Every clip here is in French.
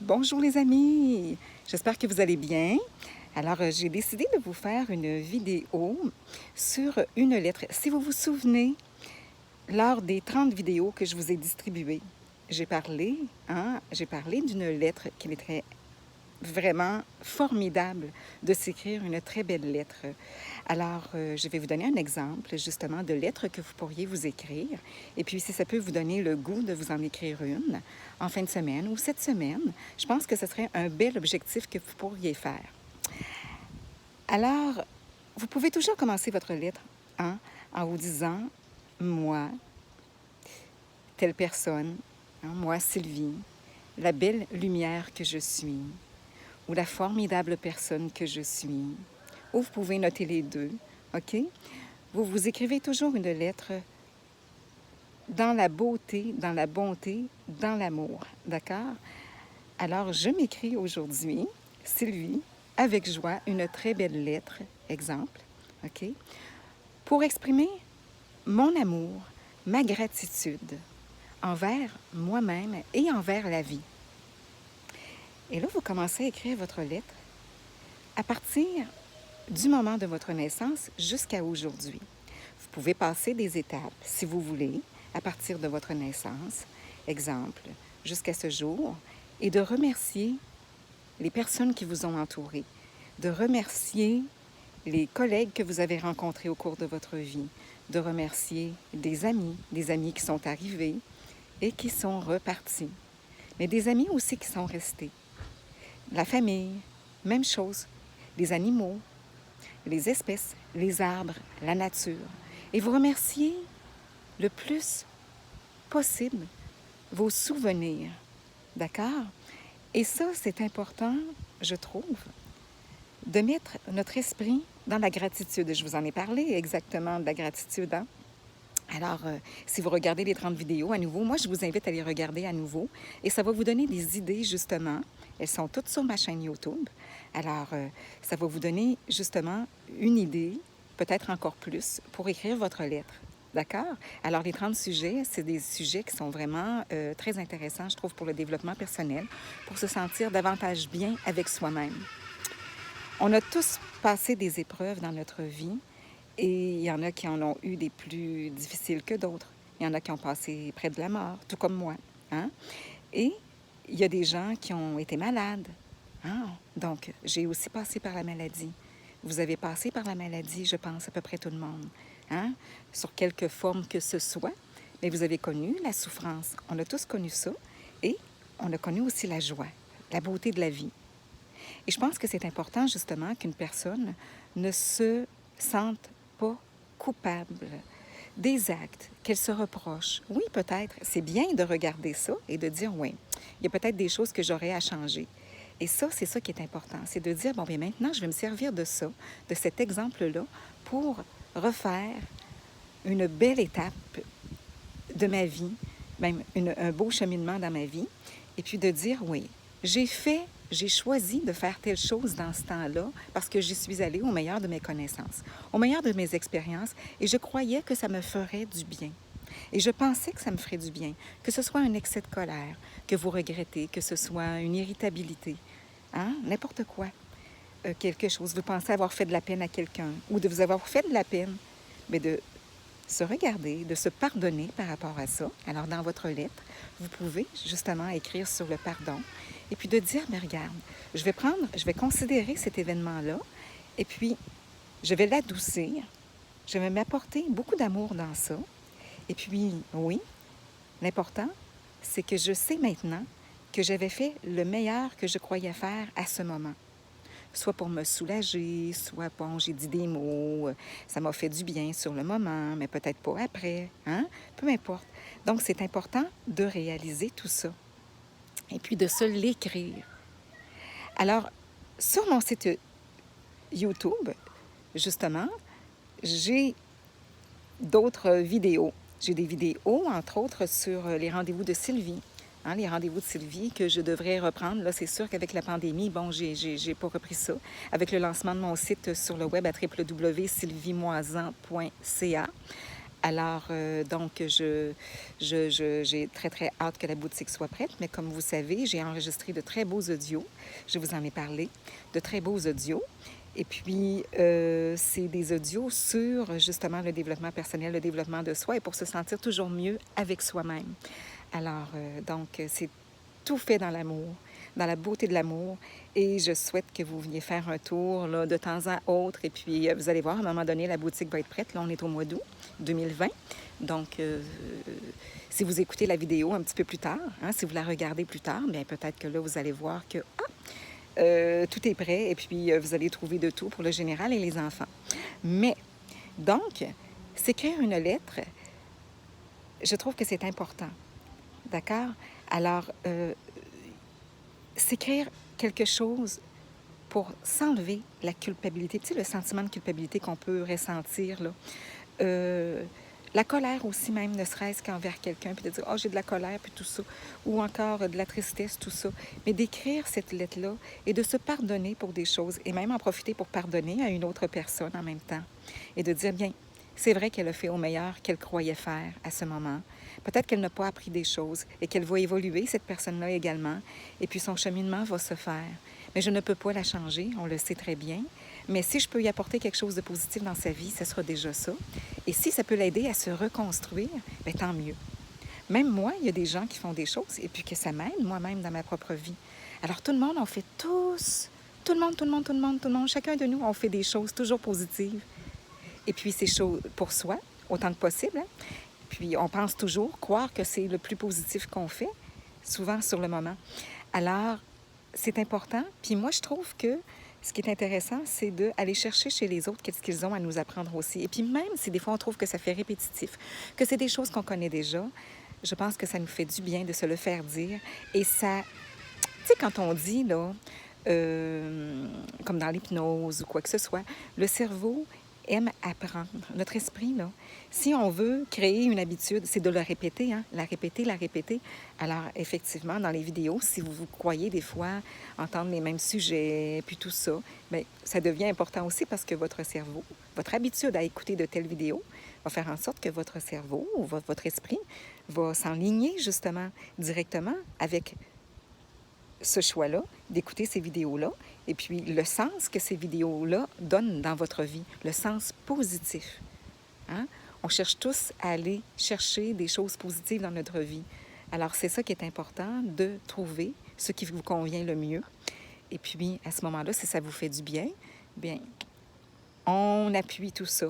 Bonjour les amis, j'espère que vous allez bien. Alors, j'ai décidé de vous faire une vidéo sur une lettre. Si vous vous souvenez, lors des 30 vidéos que je vous ai distribuées, j'ai parlé d'une lettre qui était vraiment formidable de s'écrire une très belle lettre. Alors, je vais vous donner un exemple justement de lettre que vous pourriez vous écrire. Et puis, si ça peut vous donner le goût de vous en écrire une en fin de semaine ou cette semaine, je pense que ce serait un bel objectif que vous pourriez faire. Alors, vous pouvez toujours commencer votre lettre en vous disant « Moi, telle personne, moi, Sylvie, la belle lumière que je suis » ou la formidable personne que je suis. Ou vous pouvez noter les deux, OK? Vous vous écrivez toujours une lettre dans la beauté, dans la bonté, dans l'amour, d'accord? Alors, je m'écris aujourd'hui, Sylvie, avec joie, une très belle lettre, exemple, OK? Pour exprimer mon amour, ma gratitude envers moi-même et envers la vie. Et là, vous commencez à écrire votre lettre à partir du moment de votre naissance jusqu'à aujourd'hui. Vous pouvez passer des étapes, si vous voulez, à partir de votre naissance, exemple, jusqu'à ce jour, et de remercier les personnes qui vous ont entouré, de remercier les collègues que vous avez rencontrés au cours de votre vie, de remercier des amis qui sont arrivés et qui sont repartis, mais des amis aussi qui sont restés. La famille, même chose, les animaux, les espèces, les arbres, la nature. Et vous remerciez le plus possible vos souvenirs, d'accord? Et ça, c'est important, je trouve, de mettre notre esprit dans la gratitude. Je vous en ai parlé exactement de la gratitude, hein? Alors, si vous regardez les 30 vidéos à nouveau, moi, je vous invite à les regarder à nouveau et ça va vous donner des idées, justement. Elles sont toutes sur ma chaîne YouTube. Alors, ça va vous donner, justement, une idée, peut-être encore plus, pour écrire votre lettre. D'accord? Alors, les 30 sujets, c'est des sujets qui sont vraiment très intéressants, je trouve, pour le développement personnel, pour se sentir davantage bien avec soi-même. On a tous passé des épreuves dans notre vie. Et il y en a qui en ont eu des plus difficiles que d'autres. Il y en a qui ont passé près de la mort, tout comme moi. Hein? Et il y a des gens qui ont été malades. Hein? Donc, j'ai aussi passé par la maladie. Vous avez passé par la maladie, je pense, à peu près tout le monde. Hein? Sur quelque forme que ce soit. Mais vous avez connu la souffrance. On a tous connu ça. Et on a connu aussi la joie, la beauté de la vie. Et je pense que c'est important, justement, qu'une personne ne se sente pas coupable des actes qu'elle se reproche. Oui, peut-être, c'est bien de regarder ça et de dire, oui, il y a peut-être des choses que j'aurais à changer. Et ça, c'est ça qui est important, c'est de dire, bon, bien maintenant, je vais me servir de ça, de cet exemple-là, pour refaire une belle étape de ma vie, même un beau cheminement dans ma vie, et puis de dire, oui, j'ai choisi de faire telle chose dans ce temps-là parce que j'y suis allée au meilleur de mes connaissances, au meilleur de mes expériences, et je croyais que ça me ferait du bien. Et je pensais que ça me ferait du bien, que ce soit un excès de colère, que vous regrettez, que ce soit une irritabilité, n'importe quoi, quelque chose. Vous pensez avoir fait de la peine à quelqu'un ou de vous avoir fait de la peine, mais de se regarder, de se pardonner par rapport à ça. Alors, dans votre lettre, vous pouvez justement écrire sur le pardon et puis de dire, mais regarde, je vais considérer cet événement-là et puis je vais l'adoucir, je vais m'apporter beaucoup d'amour dans ça. Et puis, oui, l'important, c'est que je sais maintenant que j'avais fait le meilleur que je croyais faire à ce moment. Soit pour me soulager, soit, bon, j'ai dit des mots, ça m'a fait du bien sur le moment, mais peut-être pas après, hein? Peu importe. Donc, c'est important de réaliser tout ça et puis de se l'écrire. Alors, sur mon site YouTube, justement, j'ai d'autres vidéos. J'ai des vidéos, entre autres, sur les rendez-vous de Sylvie. Les rendez-vous de Sylvie que je devrais reprendre. Là, c'est sûr qu'avec la pandémie, bon, j'ai pas repris ça. Avec le lancement de mon site sur le web à www.sylviemoisan.ca, Alors, donc, j'ai très, très hâte que la boutique soit prête. Mais comme vous savez, j'ai enregistré de très beaux audios. Je vous en ai parlé, de très beaux audios. Et puis, c'est des audios sur, justement, le développement personnel, le développement de soi et pour se sentir toujours mieux avec soi-même. Alors, donc, c'est tout fait dans l'amour, dans la beauté de l'amour. Et je souhaite que vous veniez faire un tour là, de temps à autre. Et puis, vous allez voir, à un moment donné, la boutique va être prête. Là, on est au mois d'août 2020. Donc, si vous écoutez la vidéo un petit peu plus tard, hein, si vous la regardez plus tard, bien peut-être que là, vous allez voir que tout est prêt. Et puis, vous allez trouver de tout pour le général et les enfants. Mais, donc, s'écrire une lettre, je trouve que c'est important. D'accord? Alors, s'écrire quelque chose pour s'enlever la culpabilité, tu sais, le sentiment de culpabilité qu'on peut ressentir, là. La colère aussi même, ne serait-ce qu'envers quelqu'un, puis de dire « oh, j'ai de la colère », puis tout ça, ou encore de la tristesse, tout ça. Mais d'écrire cette lettre-là et de se pardonner pour des choses, et même en profiter pour pardonner à une autre personne en même temps, et de dire « bien, c'est vrai qu'elle a fait au meilleur qu'elle croyait faire à ce moment. Peut-être qu'elle n'a pas appris des choses et qu'elle va évoluer, cette personne-là également, et puis son cheminement va se faire. Mais je ne peux pas la changer, on le sait très bien. Mais si je peux y apporter quelque chose de positif dans sa vie, ce sera déjà ça. Et si ça peut l'aider à se reconstruire, bien, tant mieux. Même moi, il y a des gens qui font des choses et puis que ça m'aide moi-même dans ma propre vie. Alors tout le monde, on fait tous, tout le monde, chacun de nous, on fait des choses toujours positives. Et puis c'est chaud pour soi, autant que possible. Hein? Puis on pense toujours croire que c'est le plus positif qu'on fait, souvent sur le moment. Alors, c'est important. Puis moi, je trouve que ce qui est intéressant, c'est d'aller chercher chez les autres qu'est-ce qu'ils ont à nous apprendre aussi. Et puis même si des fois on trouve que ça fait répétitif, que c'est des choses qu'on connaît déjà, je pense que ça nous fait du bien de se le faire dire. Et ça, tu sais, quand on dit, là, comme dans l'hypnose ou quoi que ce soit, le cerveau aime apprendre. Notre esprit, là, si on veut créer une habitude, c'est de le répéter, hein? La répéter, la répéter. Alors, effectivement, dans les vidéos, si vous croyez des fois entendre les mêmes sujets, puis tout ça, bien, ça devient important aussi parce que votre cerveau, votre habitude à écouter de telles vidéos va faire en sorte que votre cerveau ou votre esprit va s'enligner justement directement avec ce choix-là, d'écouter ces vidéos-là, et puis le sens que ces vidéos-là donnent dans votre vie, le sens positif. Hein? On cherche tous à aller chercher des choses positives dans notre vie. Alors, c'est ça qui est important, de trouver ce qui vous convient le mieux. Et puis, à ce moment-là, si ça vous fait du bien, bien, on appuie tout ça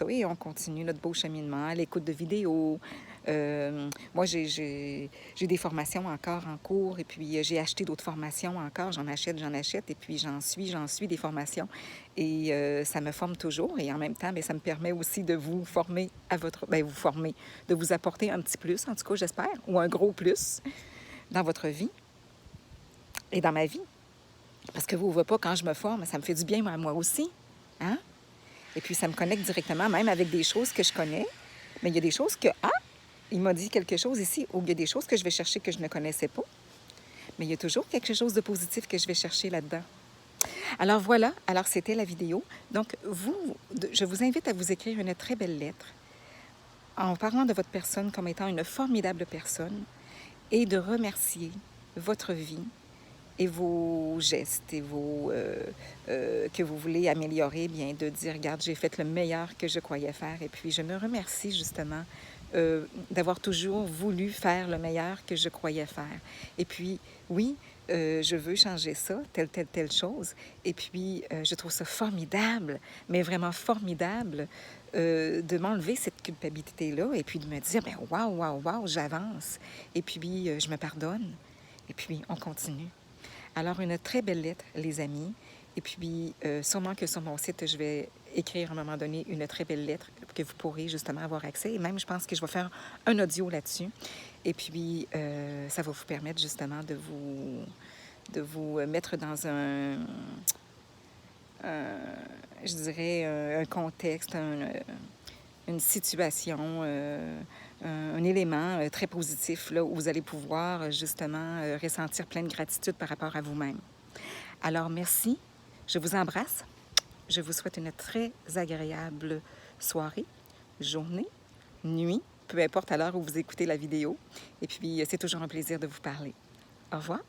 et on continue notre beau cheminement à l'écoute de vidéos. Moi, j'ai des formations encore en cours et puis j'ai acheté d'autres formations encore. J'en achète et puis j'en suis des formations. Et ça me forme toujours et en même temps, bien, ça me permet aussi de vous former à votre... Bien, vous former, de vous apporter un petit plus, en tout cas, j'espère, ou un gros plus dans votre vie et dans ma vie. Parce que vous ne voyez pas, quand je me forme, ça me fait du bien à moi aussi. Hein? Et puis, ça me connecte directement, même avec des choses que je connais. Mais il y a des choses que, il m'a dit quelque chose ici, ou il y a des choses que je vais chercher que je ne connaissais pas. Mais il y a toujours quelque chose de positif que je vais chercher là-dedans. Alors voilà, alors c'était la vidéo. Donc, je vous invite à vous écrire une très belle lettre en parlant de votre personne comme étant une formidable personne et de remercier votre vie et vos gestes et que vous voulez améliorer, bien de dire, regarde, j'ai fait le meilleur que je croyais faire. Et puis, je me remercie justement d'avoir toujours voulu faire le meilleur que je croyais faire. Et puis, oui, je veux changer ça, telle chose. Et puis, je trouve ça formidable, mais vraiment formidable, de m'enlever cette culpabilité-là et puis de me dire, ben waouh, j'avance. Et puis, je me pardonne. Et puis, on continue. Alors, une très belle lettre, les amis. Et puis, sûrement que sur mon site, je vais écrire à un moment donné une très belle lettre que vous pourrez justement avoir accès. Et même, je pense que je vais faire un audio là-dessus. Et puis, ça va vous permettre justement de vous mettre dans je dirais, un contexte, une situation, un élément très positif là, où vous allez pouvoir justement ressentir plein de gratitude par rapport à vous-même. Alors, merci. Je vous embrasse. Je vous souhaite une très agréable soirée, journée nuit, peu importe à l'heure où vous écoutez la vidéo. Et puis, c'est toujours un plaisir de vous parler. Au revoir.